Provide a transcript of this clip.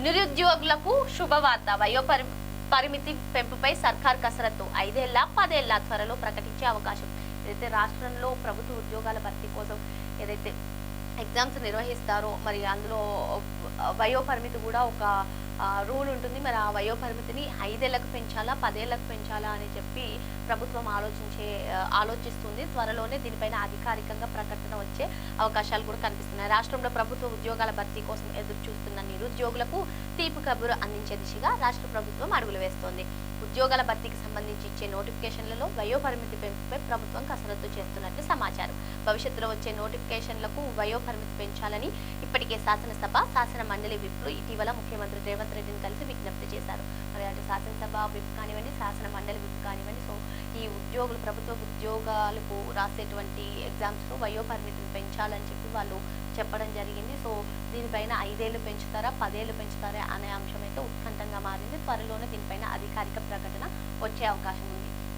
నిరుద్యోగులకు శుభవార్త పరిమితి పెంపుపై సర్కార్ కసరత్తు 5 ఏళ్ల 10 ఏళ్ల త్వరలో ప్రకటించే అవకాశం. ఏదైతే రాష్ట్రంలో ప్రభుత్వ ఉద్యోగాల భర్తీ కోసం ఏదైతే ఎగ్జామ్స్ నిర్వహిస్తారో మరి అందులో వయోపరిమితి కూడా ఒక రూల్ ఉంటుంది. మరి ఆ వయోపరిమితిని 5 ఏళ్లకు పెంచాలా 10 ఏళ్లకు పెంచాలా అని చెప్పి ప్రభుత్వం ఆలోచిస్తుంది. త్వరలోనే దీనిపైన అధికారికంగా ప్రకటన వచ్చే అవకాశాలు కూడా కనిపిస్తున్నాయి. రాష్ట్రంలో ప్రభుత్వ ఉద్యోగాల భర్తీ కోసం ఎదురు చూస్తున్న నిరుద్యోగులకు తీపి కబురు అందించే దిశగా రాష్ట్ర ప్రభుత్వం అడుగులు వేస్తోంది. ఉద్యోగాల భర్తీకి సంబంధించి ఇచ్చే నోటిఫికేషన్లలో వయోపరిమితి పెంపుపై ప్రభుత్వం కసరత్తు చేస్తున్నట్లు సమాచారం. భవిష్యత్తులో వచ్చే నోటిఫికేషన్లకు వయోపరిమితి పెంచాలని ఇప్పటికే శాసనసభ శాసన మండలి విప్లు ఇటీవల ముఖ్యమంత్రి రేవంత్ రెడ్డిని కలిసి విజ్ఞప్తి చేశారు. మరి అటు శాసనసభ విప్ కానివ్వండి, శాసన మండలి విప్ కానివ్వండి, సో ఈ ప్రభుత్వ ఉద్యోగాలకు రాసేటువంటి ఎగ్జామ్స్లో వయోపరిమితిని పెంచాలని చెప్పి వాళ్ళు చెప్పడం జరిగింది. సో దీనిపైన 5 ఏళ్లు పెంచుతారా 10 ఏళ్లు పెంచుతారా అనే అంశం అయితే ఉత్కంఠంగా మారింది. త్వరలోనే దీనిపైన అధికారిక ప్రకటన వచ్చే అవకాశం ఉంది.